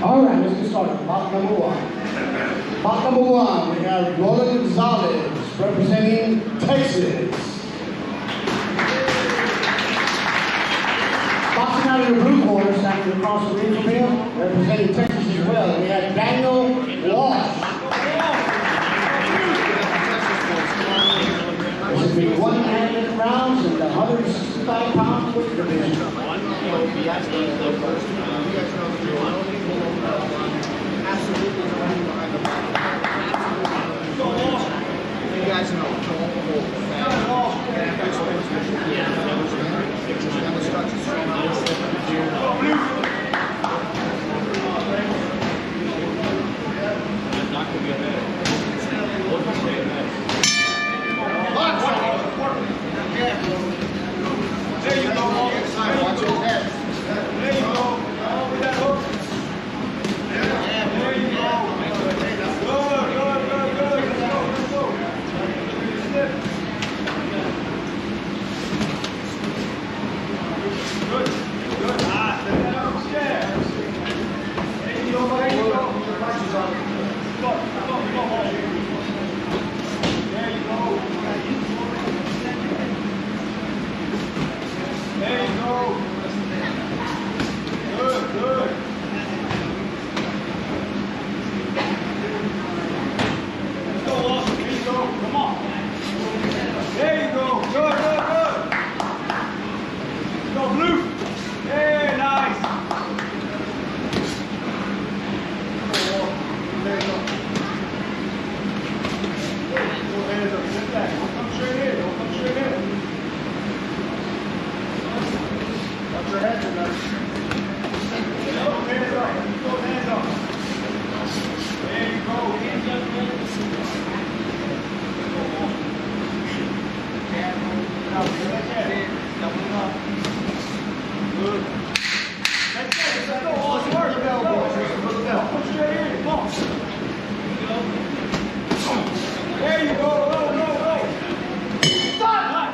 All right, let's get started. Bout number one. Bout number one, we have Roland Gonzalez representing Texas. Boxing out in the blue corner, standing across the ring from him, representing Texas as well. We have Daniel Walsh. This will be 1-minute rounds in the 165-pound weight division. You guys know, there you go. Watch your head. There you go. With that hook. There you go. Good. Ah, set that up. Yeah. There you go. There you go. Go. There you go. There you go. Good. Let's go, Austin. There you go. Come on. There you go. Good. Let's go, Blue. Hey, nice. There you go. Go hands up. Sit back. Don't come straight in. Watch your head, guys. Go hands up. There you go. Good. That's it. Let's go. All smart. Come straight in. Come on. There you go. Go. Stop.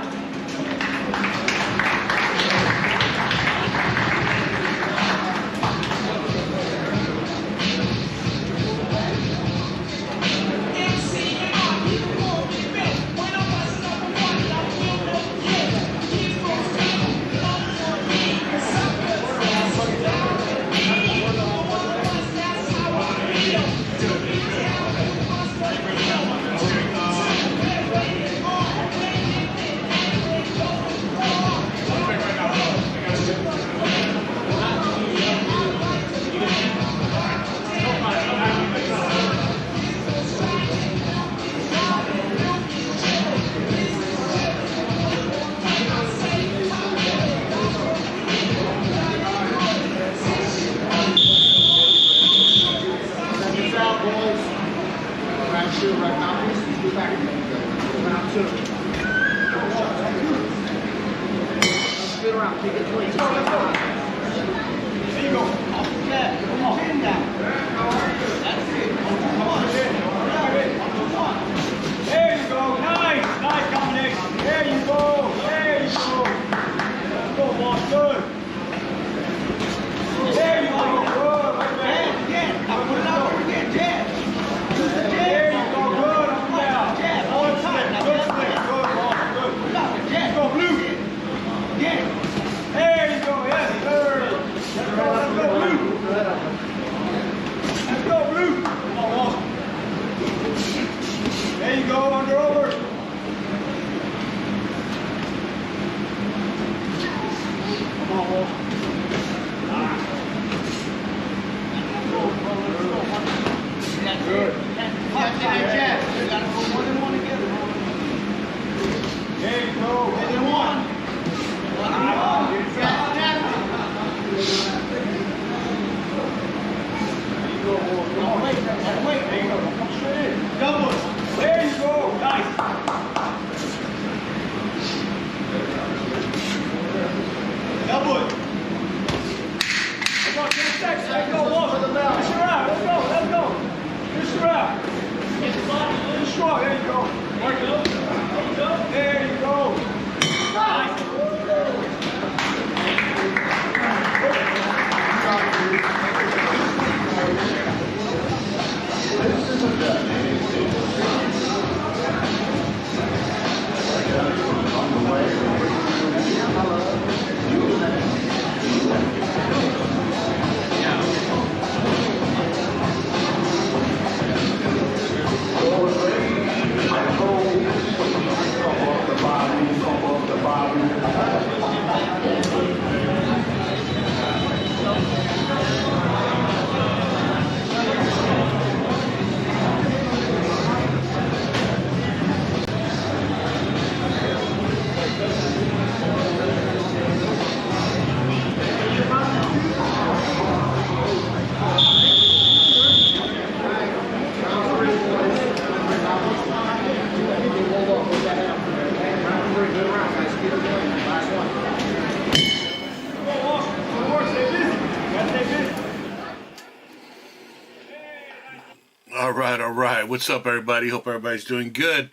All right. What's up, everybody? Hope everybody's doing good.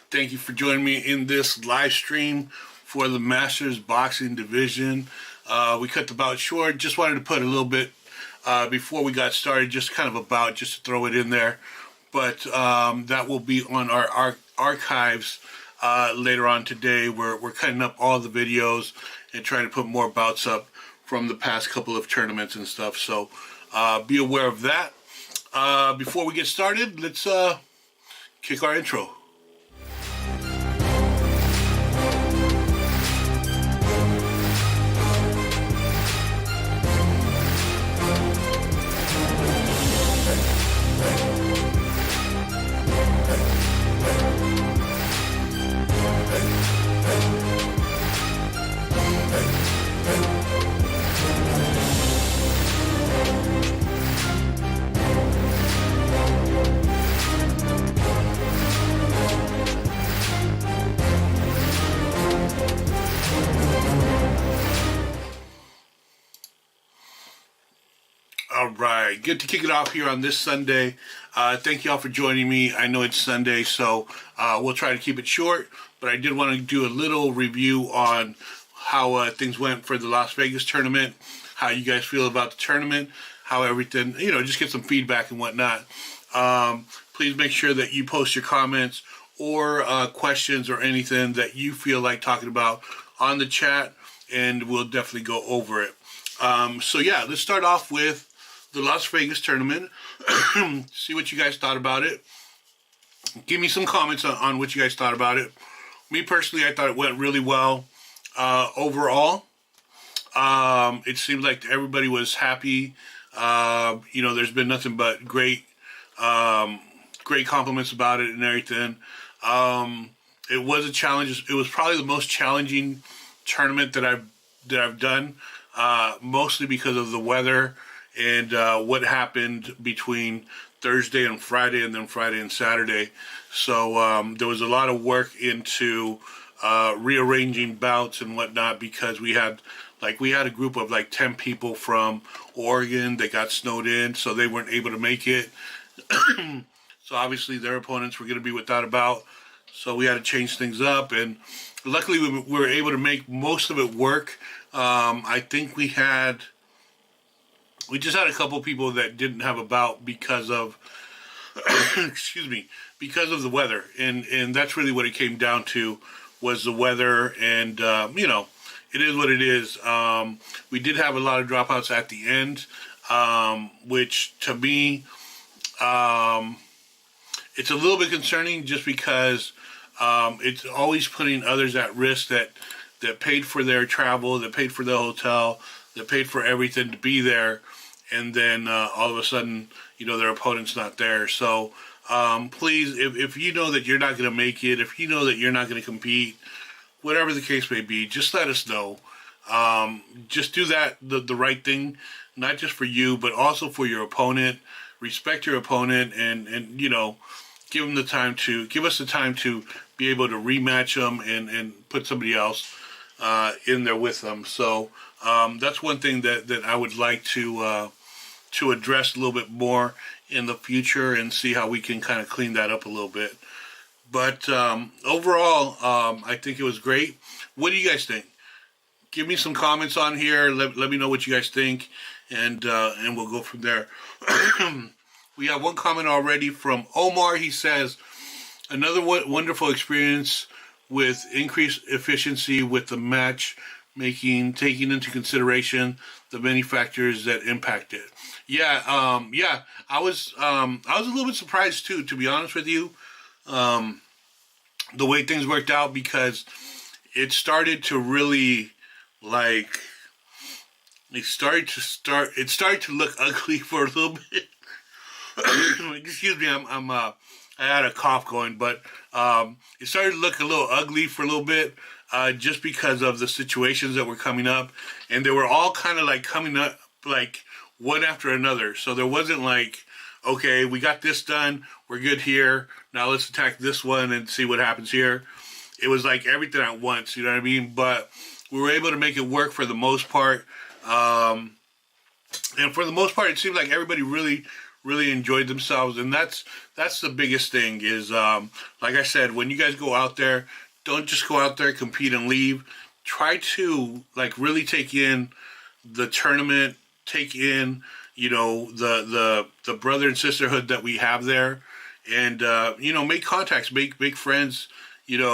Thank you for joining me in this live stream for the Masters Boxing Division. We cut the bout short. Just wanted to put a little bit before we got started, just to throw it in there. But that will be on our archives later on today. We're cutting up all the videos and trying to put more bouts up from the past couple of tournaments and stuff. So be aware of that. Before we get started, let's kick our intro. All right, good to kick it off here on this Sunday. Thank you all for joining me. I know it's Sunday, so we'll try to keep it short, but I did want to do a little review on how things went for the Las Vegas tournament, how you guys feel about the tournament, how everything, just get some feedback and whatnot. Please make sure that you post your comments or questions or anything that you feel like talking about on the chat, and we'll definitely go over it. So yeah, let's start off with the Las Vegas tournament. See what you guys thought about it. Give me some comments on what you guys thought about it. Me personally, I thought it went really well. Overall, it seemed like everybody was happy. There's been nothing but great compliments about it and everything. It was a challenge. It was probably the most challenging tournament that I've done, mostly because of the weather and what happened between Thursday and Friday, and then Friday and Saturday. So there was a lot of work into rearranging bouts and whatnot, because we had a group of 10 people from Oregon that got snowed in, so they weren't able to make it. So obviously their opponents were going to be without a bout, so we had to change things up, and luckily we were able to make most of it work. I think we just had a couple people that didn't have a bout because of because of the weather, and that's really what it came down to, was the weather. And it is what it is. We did have a lot of dropouts at the end, which to me, it's a little bit concerning, just because it's always putting others at risk that paid for their travel, that paid for their hotel, that paid for everything to be there, and then all of a sudden, their opponent's not there. So please, if you know that you're not going to make it, if you know that you're not going to compete, whatever the case may be, just let us know. Just do that, the right thing, not just for you, but also for your opponent. Respect your opponent, and give us the time to be able to rematch them and put somebody else in there with them. So that's one thing that I would like to address a little bit more in the future, and see how we can kind of clean that up a little bit. But overall, I think it was great. What do you guys think? Give me some comments on here. Let me know what you guys think, and we'll go from there. We have one comment already from Omar. He says, another wonderful experience with increased efficiency with the match making, taking into consideration the many factors that impact it. Yeah, I was a little bit surprised too, to be honest with you, the way things worked out, because it started to really it started to look ugly for a little bit. Excuse me, I had a cough going, but it started to look a little ugly for a little bit, just because of the situations that were coming up, and they were all kind of coming up one after another. So there wasn't okay, we got this done, we're good here, now let's attack this one and see what happens here. It was everything at once, you know what I mean? But we were able to make it work for the most part. And for the most part, it seemed like everybody really, really enjoyed themselves, and that's the biggest thing. Is like I said, when you guys go out there, don't just go out there, compete, and leave. Try to like really take in the tournament, take in the brother and sisterhood that we have there, and make contacts, make friends,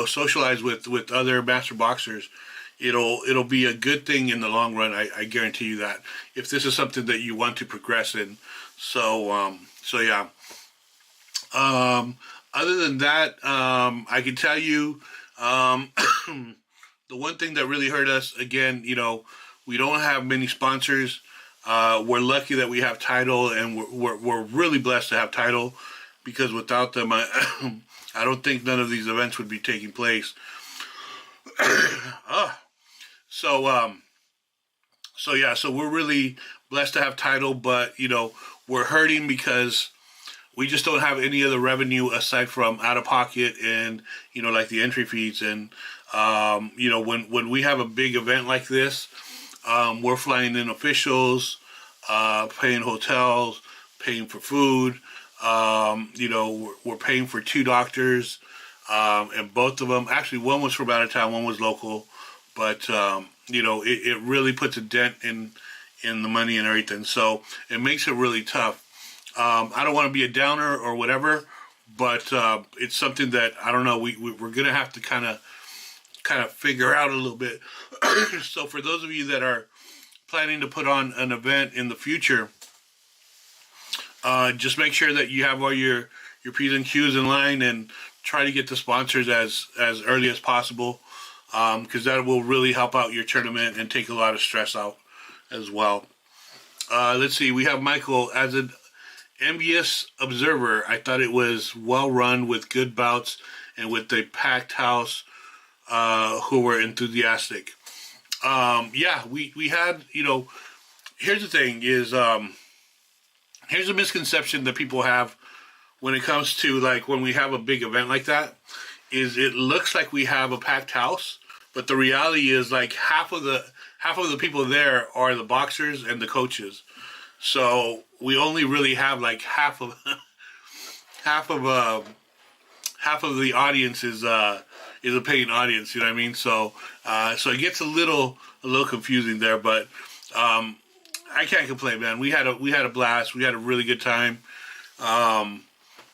socialize with other master boxers. It'll be a good thing in the long run. I guarantee you that, if this is something that you want to progress in. So yeah. Other than that, I can tell you, the one thing that really hurt us, again, we don't have many sponsors. We're lucky that we have Title, and we're really blessed to have Title, because without them, I don't think none of these events would be taking place. So we're really blessed to have Title, but we're hurting because we just don't have any other revenue aside from out of pocket and like the entry fees. And when we have a big event like this, we're flying in officials, paying hotels, paying for food. We're paying for 2 doctors, and both of them, actually one was from out of town, one was local, but it really puts a dent in the money and everything. So it makes it really tough. I don't want to be a downer or whatever, but it's something that, I don't know, we're gonna have to kind of figure out a little bit. So for those of you that are planning to put on an event in the future, just make sure that you have all your P's and Q's in line, and try to get the sponsors as early as possible, because that will really help out your tournament and take a lot of stress out as well. Let's see, we have Michael, as an envious observer, I thought it was well run with good bouts and with a packed house who were enthusiastic. Yeah, we had, here's the thing is, here's a misconception that people have when it comes to, like, when we have a big event like that, is it looks like we have a packed house, but the reality is, like, half of the people there are the boxers and the coaches. So we only really have like half of the audience is a paying audience. You know what I mean? So it gets a little confusing there, but I can't complain, man. We had a blast. We had a really good time.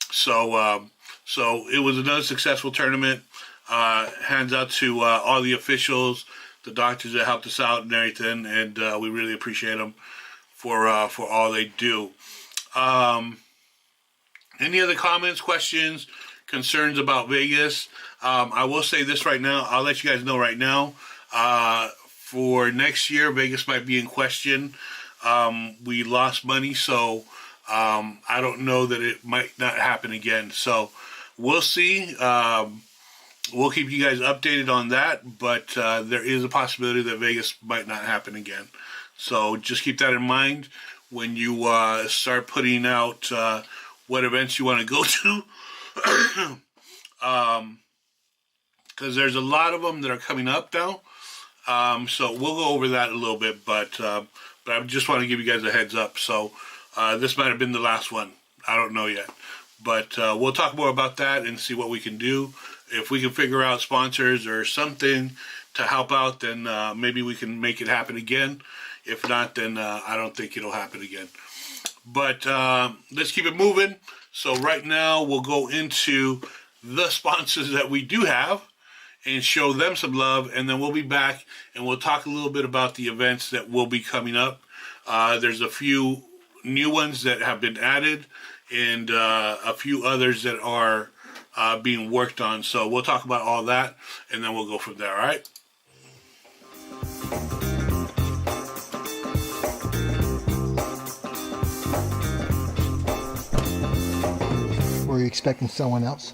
So it was another successful tournament. Hands out to all the officials, the doctors that helped us out and everything, and we really appreciate them for all they do. Any other comments, questions, concerns about Vegas? I will say this right now. I'll let you guys know right now. For next year, Vegas might be in question. We lost money, so I don't know that it might not happen again. So we'll see. We'll keep you guys updated on that, but there is a possibility that Vegas might not happen again. So just keep that in mind when you start putting out what events you want to go to. Because there's a lot of them that are coming up now. So we'll go over that a little bit, but I just want to give you guys a heads up. So this might have been the last one. I don't know yet. But we'll talk more about that and see what we can do. If we can figure out sponsors or something to help out, then maybe we can make it happen again. If not, then I don't think it'll happen again. But let's keep it moving. So right now we'll go into the sponsors that we do have and show them some love, and then we'll be back and we'll talk a little bit about the events that will be coming up. There's a few new ones that have been added and a few others that are being worked on. So we'll talk about all that and then we'll go from there, all right? Were you expecting someone else?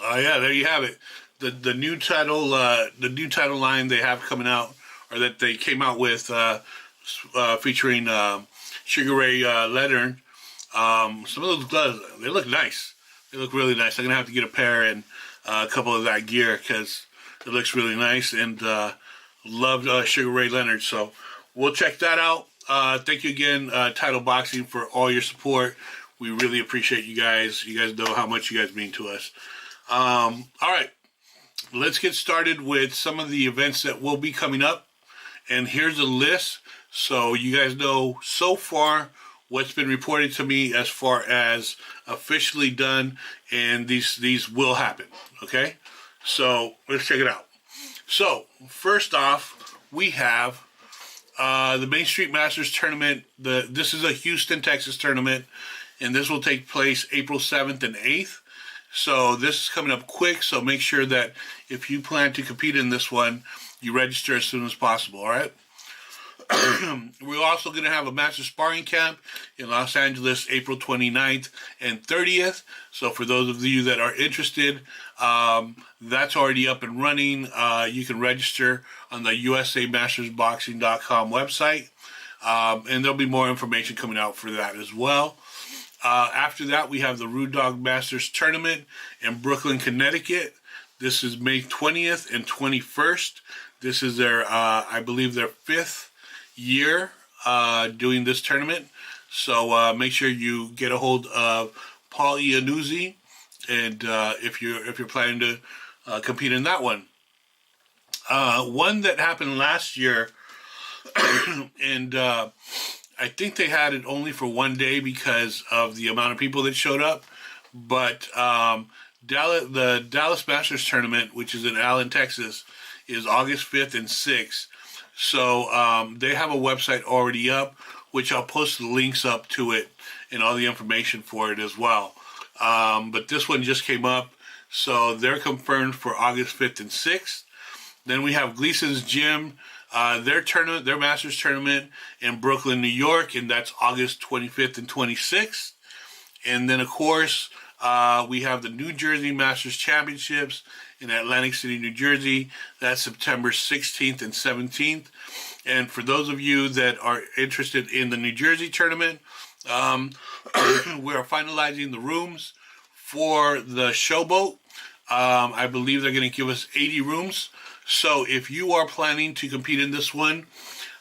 Yeah, there you have it. The new title line they have coming out, or that they came out with, featuring Sugar Ray Leonard. Some of those gloves, they look nice. They look really nice. I'm gonna have to get a pair and a couple of that gear because it looks really nice, and loved Sugar Ray Leonard. So we'll check that out. Thank you again, Title Boxing, for all your support. We really appreciate you guys. You guys know how much you guys mean to us. All right, let's get started with some of the events that will be coming up. And here's a list, so you guys know so far what's been reported to me as far as officially done, and these will happen. Okay, so let's check it out. So first off, we have the Main Street Masters tournament. This is a Houston, Texas tournament, and this will take place April 7th and 8th. So this is coming up quick, so make sure that if you plan to compete in this one, you register as soon as possible, all right? We're also going to have a Master Sparring Camp in Los Angeles, April 29th and 30th. So for those of you that are interested, that's already up and running. You can register on the USAMastersBoxing.com website, and there'll be more information coming out for that as well. After that, we have the Rude Dog Masters Tournament in Brooklyn, Connecticut. This is May 20th and 21st. This is their, I believe, their 5th year doing this tournament. So make sure you get a hold of Paul Iannuzzi, and if you're planning to compete in that one. One that happened last year, and I think they had it only for one day because of the amount of people that showed up. But the Dallas Masters Tournament, which is in Allen, Texas, is August 5th and 6th. So they have a website already up, which I'll post the links up to it and all the information for it as well. But this one just came up, so they're confirmed for August 5th and 6th. Then we have Gleason's Gym, their Masters Tournament in Brooklyn, New York, and that's August 25th and 26th. And then, of course, we have the New Jersey Masters Championships in Atlantic City, New Jersey. That's September 16th and 17th. And for those of you that are interested in the New Jersey tournament, we are finalizing the rooms for the Showboat. I believe they're going to give us 80 rooms. So if you are planning to compete in this one,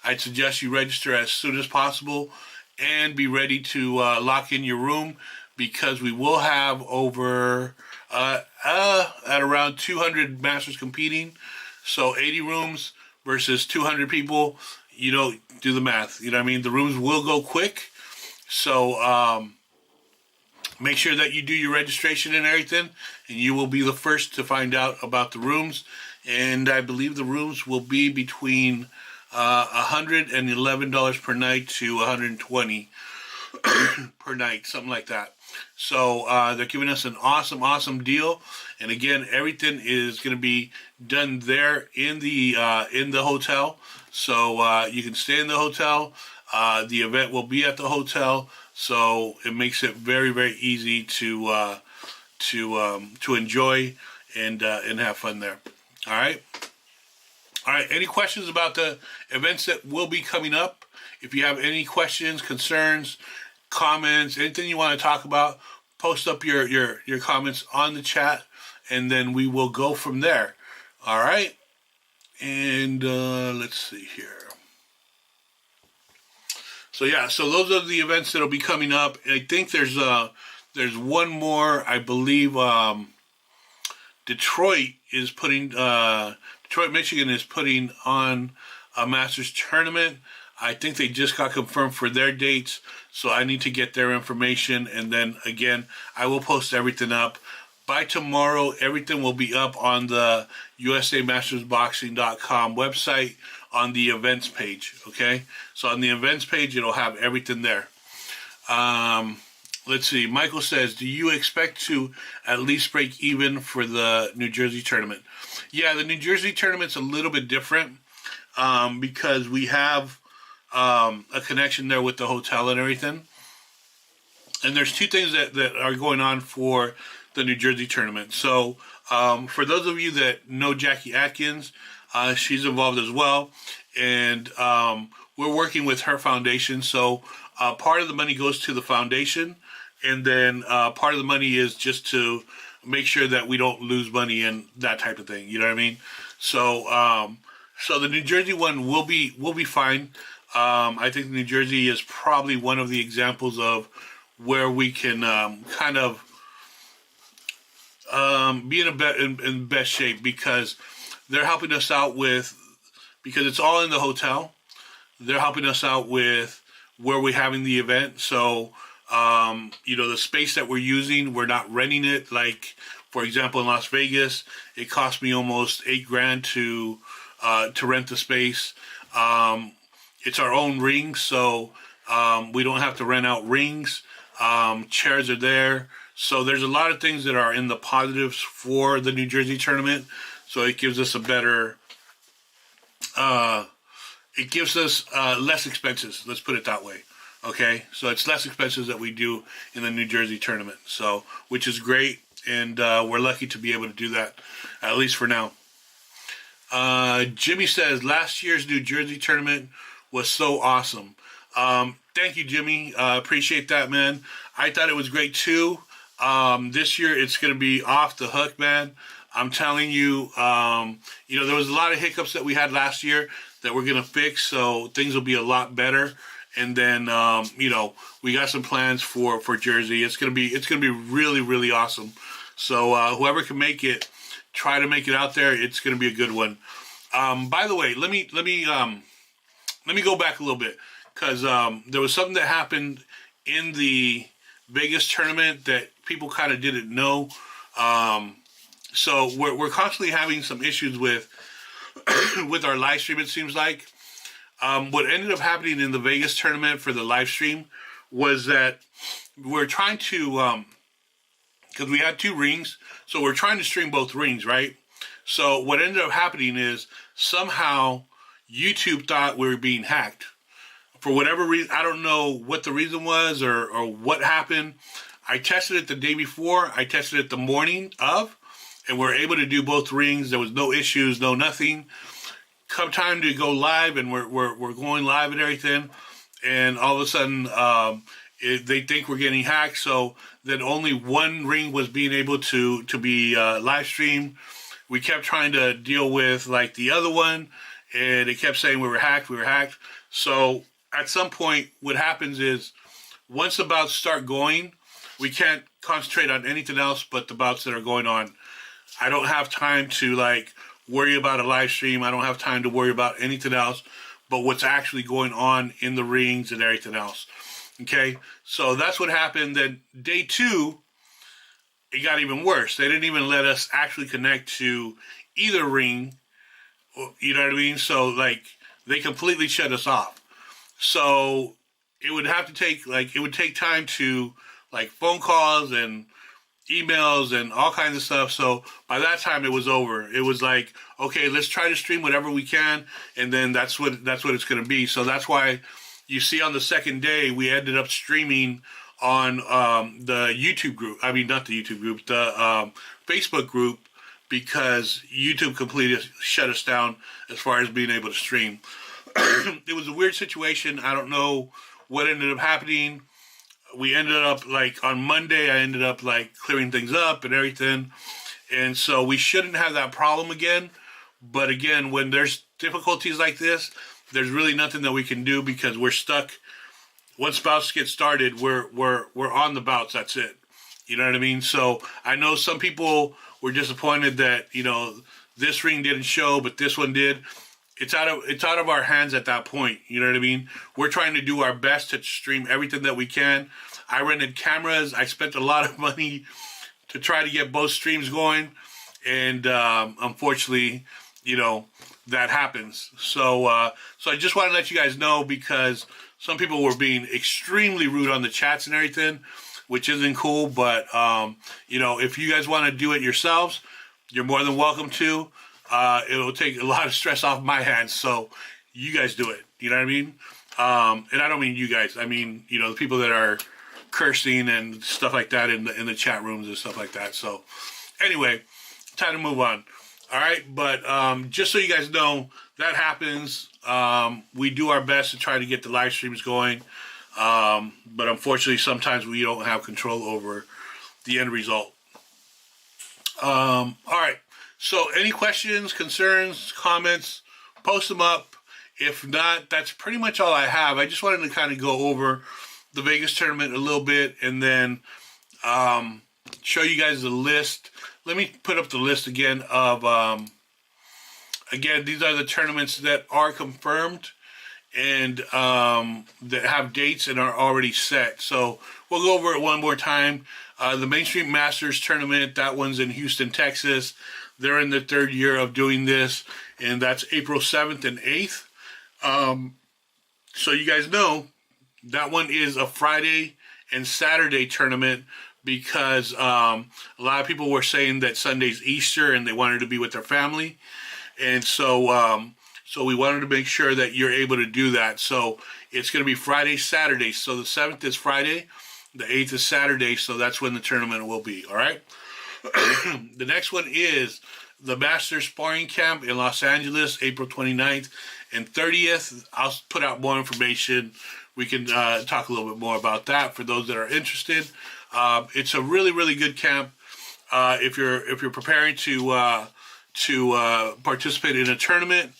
I'd suggest you register as soon as possible and be ready to lock in your room, because we will have over at around 200 masters competing. So 80 rooms versus 200 people, do the math. You know what I mean? The rooms will go quick. So make sure that you do your registration and everything, and you will be the first to find out about the rooms. And I believe the rooms will be between $111 per night to $120 per night, something like that. So they're giving us an awesome deal. And again, everything is going to be done there in the hotel. So you can stay in the hotel. The event will be at the hotel, so it makes it very, very easy to enjoy and have fun there. All right. Any questions about the events that will be coming up? If you have any questions, concerns, comments, anything you want to talk about, post up your comments on the chat, and then we will go from there. All right. And let's see here. So yeah, so those are the events that'll be coming up. And I think there's one more. I believe Detroit, Michigan is putting on a Masters tournament. I think they just got confirmed for their dates, so I need to get their information, and then again, I will post everything up. By tomorrow, everything will be up on the USAMastersBoxing.com website on the events page, okay? So on the events page, it'll have everything there. Let's see. Michael says, do you expect to at least break even for the New Jersey tournament? Yeah, the New Jersey tournament's a little bit different because we have a connection there with the hotel and everything. And there's two things that are going on for the New Jersey tournament. So for those of you that know Jackie Atkins, she's involved as well, and we're working with her foundation. So part of the money goes to the foundation, and then part of the money is just to make sure that we don't lose money and that type of thing. You know what I mean? So so the New Jersey one will be fine. I think New Jersey is probably one of the examples of where we can kind of be in best shape, because they're helping us out with, because it's all in the hotel. They're helping us out with where we're having the event. So, you know, the space that we're using, we're not renting it. Like, for example, in Las Vegas, it cost me almost $8,000 to rent the space. It's our own ring, so we don't have to rent out rings. Chairs are there. So there's a lot of things that are in the positives for the New Jersey tournament. So it gives us a better, it gives us less expenses. Let's put it that way. Okay, so it's less expenses that we do in the New Jersey tournament. So, which is great, and we're lucky to be able to do that, at least for now. Jimmy says last year's New Jersey tournament was so awesome. Thank you, Jimmy. Appreciate that, man. I thought it was great too. This year it's going to be off the hook, man. I'm telling you, you know, there was a lot of hiccups that we had last year that we're going to fix, so things will be a lot better. And then, you know, we got some plans for Jersey. It's gonna be really, really awesome. So whoever can make it, try to make it out there. It's gonna be a good one. By the way, let me go back a little bit, because there was something that happened in the Vegas tournament that people kind of didn't know. So we're constantly having some issues with with our live stream, it seems like. What ended up happening in the Vegas tournament for the live stream was that we're trying to, because we had 2 rings, so we're trying to stream both rings, right? So what ended up happening is somehow YouTube thought we were being hacked. For whatever reason, I don't know what the reason was or what happened. I tested it the day before. I tested it the morning of, and we were able to do both rings. There was no issues, no nothing. Come time to go live, and we're going live and everything, and all of a sudden they think we're getting hacked. So then only one ring was being able to be live streamed. We kept trying to deal with like the other one, and it kept saying we were hacked. So at some point, what happens is once the bouts start going, we can't concentrate on anything else but the bouts that are going on. I don't have time to like worry about a live stream. I don't have time to worry about anything else but what's actually going on in the rings and everything else. Okay, so that's what happened. Then day 2, it got even worse. They didn't even let us actually connect to either ring. You know what I mean? So like they completely shut us off. So it would have to take it would take time to like phone calls and emails and all kinds of stuff. So by that time it was over. It was like, okay, let's try to stream whatever we can, and then that's what it's going to be. So that's why you see on the second day we ended up streaming on the YouTube group. I mean, not the YouTube group, the Facebook group, because YouTube completely shut us down as far as being able to stream. It was a weird situation. I don't know what ended up happening. We ended up like on Monday, I ended up like clearing things up and everything. And so we shouldn't have that problem again. But again, when there's difficulties like this, there's really nothing that we can do, because we're stuck. Once bouts get started, we're on the bouts. That's it. You know what I mean? So I know some people were disappointed that, you know, this ring didn't show, but this one did. It's out of our hands at that point. You know what I mean? We're trying to do our best to stream everything that we can. I rented cameras. I spent a lot of money to try to get both streams going. And unfortunately, you know, that happens. So so I just want to let you guys know, because some people were being extremely rude on the chats and everything, which isn't cool. But, you know, if you guys want to do it yourselves, you're more than welcome to. It'll take a lot of stress off my hands, so you guys do it. You know what I mean? And I don't mean you guys. I mean, you know, the people that are cursing and stuff like that in the chat rooms and stuff like that. So anyway, time to move on. All right, but just so you guys know, that happens. We do our best to try to get the live streams going, but unfortunately, sometimes we don't have control over the end result. All right, so any questions, concerns, comments, post them up. If not, that's pretty much all I have. I just wanted to kind of go over the Vegas tournament a little bit and then show you guys the list. Let me put up the list again of, again, these are the tournaments that are confirmed and that have dates and are already set. So we'll go over it one more time. The Main Street Masters tournament, that one's in Houston, Texas. They're in the 3rd year of doing this, and that's April 7th and 8th. So you guys know that one is a Friday and Saturday tournament because a lot of people were saying that Sunday's Easter and they wanted to be with their family. And so so we wanted to make sure that you're able to do that. So it's going to be Friday, Saturday. So the 7th is Friday, the 8th is Saturday. So that's when the tournament will be. All right. The next one is the Masters Sparring Camp in Los Angeles, April 29th and 30th. I'll put out more information. We can talk a little bit more about that for those that are interested. It's a really, really good camp. If you're preparing to participate in a tournament,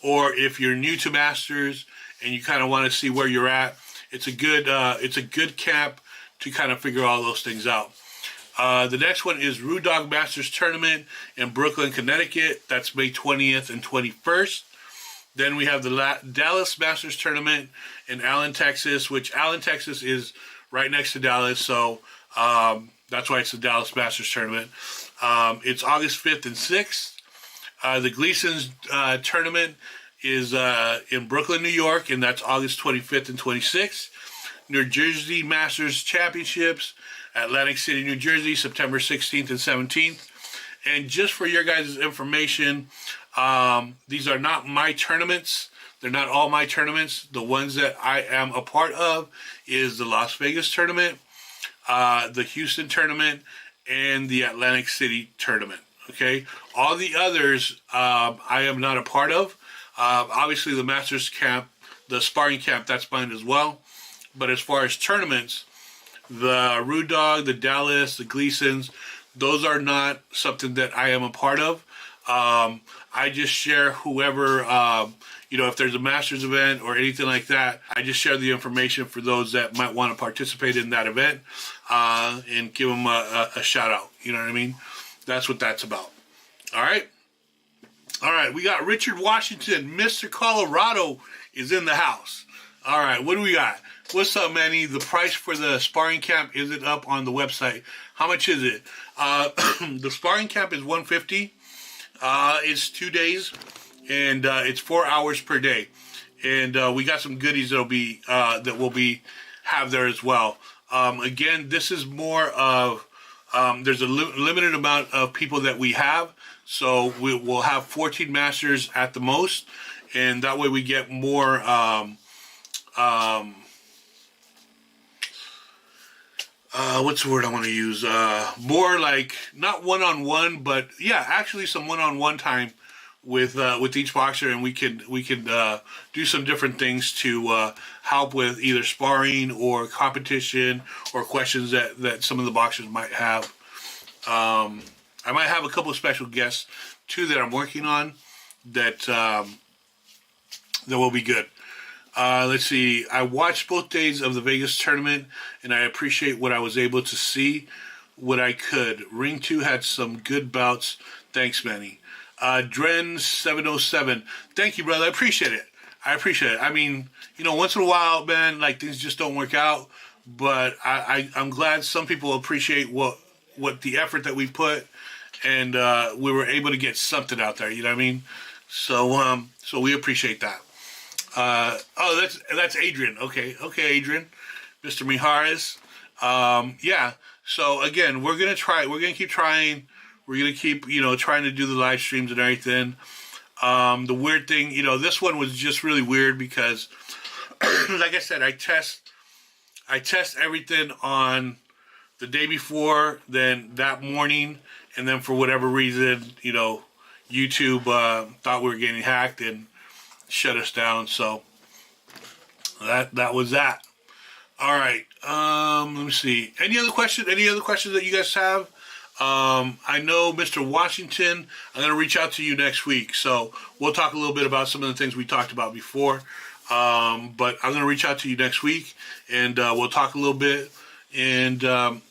or if you're new to Masters and you kind of want to see where you're at, it's a good camp to kind of figure all those things out. The next one is Root Dog Masters Tournament in Brooklyn, Connecticut. That's May 20th and 21st. Then we have the Dallas Masters Tournament in Allen, Texas, which Allen, Texas is right next to Dallas. So that's why it's the Dallas Masters Tournament. It's August 5th and 6th. The Gleason's Tournament is in Brooklyn, New York, and that's August 25th and 26th. New Jersey Masters Championships, Atlantic City, New Jersey, September 16th and 17th. And just for your guys' information, these are not my tournaments. They're not all my tournaments. The ones that I am a part of is the Las Vegas tournament, the Houston tournament, and the Atlantic City tournament. Okay, all the others I am not a part of. Obviously, the Masters camp, the sparring camp, that's mine as well. But as far as tournaments, the Root Dog, the Dallas, the Gleasons, those are not something that I am a part of. I just share whoever, if there's a Masters event or anything like that, I just share the information for those that might want to participate in that event and give them a shout out. You know what I mean? That's what that's about. All right. All right. We got Richard Washington. Mr. Colorado is in the house. All right. What do we got? What's up, Manny? The price for the sparring camp, is it up on the website? How much is it? The sparring camp is $150. It's 2 days, and it's 4 hours per day. And we got some goodies that'll be that will be have there as well. Again, this is more of there's a limited amount of people that we have, so we'll have 14 masters at the most, and that way we get more. What's the word I want to use? More like not one-on-one, but yeah, actually some one-on-one time with each boxer, and we can do some different things to help with either sparring or competition or questions that some of the boxers might have. I might have a couple of special guests too that I'm working on that will be good. Let's see. I watched both days of the Vegas tournament, and I appreciate what I was able to see. What I could. Ring 2 had some good bouts. Thanks, Manny. Dren 707. Thank you, brother. I appreciate it. I mean, once in a while, man, like things just don't work out. But I'm glad some people appreciate what the effort that we put, and we were able to get something out there. You know what I mean? So we appreciate that. That's Adrian. Okay, Adrian, Mr. Mijares. Yeah. So again, we're gonna keep trying. We're gonna keep, trying to do the live streams and everything. The weird thing, this one was just really weird because, like I said, I test I test everything on the day before, then that morning, and then for whatever reason, you know, YouTube thought we were getting hacked and shut us down. So that was that. All right. Let me see. Any other questions? Any other questions that you guys have? I know Mr. Washington, I'm going to reach out to you next week. So we'll talk a little bit about some of the things we talked about before. But I'm going to reach out to you next week, and we'll talk a little bit. And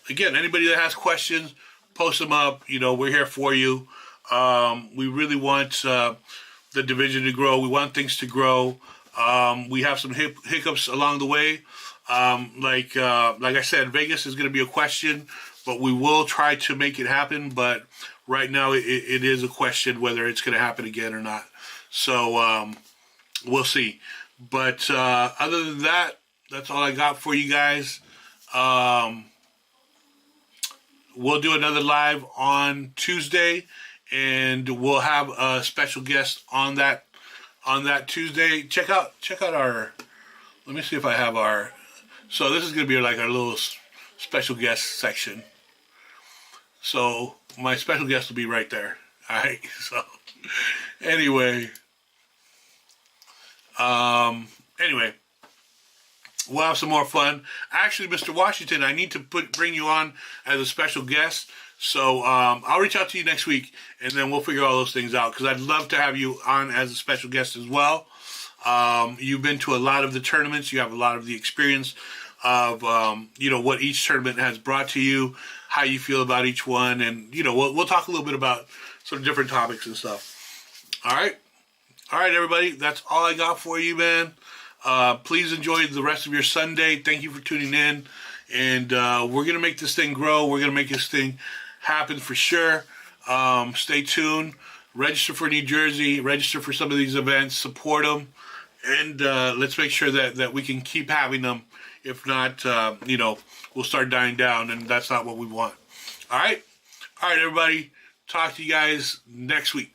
again, anybody that has questions, post them up. You know, we're here for you. We really want the division to grow. We want things to grow. We have some hiccups along the way. Like I said, Vegas is going to be a question, but we will try to make it happen. But right now, it is a question whether it's going to happen again or not. So we'll see. But other than that, that's all I got for you guys. We'll do another live on Tuesday, and we'll have a special guest on that Tuesday. Check out our. Let me see if I have our. So this is gonna be like our little special guest section. So my special guest will be right there. All right. So anyway, we'll have some more fun. Actually, Mr. Washington, I need to bring you on as a special guest. So I'll reach out to you next week, and then we'll figure all those things out, because I'd love to have you on as a special guest as well. You've been to a lot of the tournaments. You have a lot of the experience of, what each tournament has brought to you, how you feel about each one. And, we'll talk a little bit about some different topics and stuff. All right, everybody. That's all I got for you, man. Please enjoy the rest of your Sunday. Thank you for tuning in. And we're going to make this thing grow. We're going to make this thing happen for sure. Stay tuned. Register for New Jersey. Register for some of these events. Support them. And let's make sure that we can keep having them. If not, we'll start dying down. And that's not what we want. All right, everybody. Talk to you guys next week.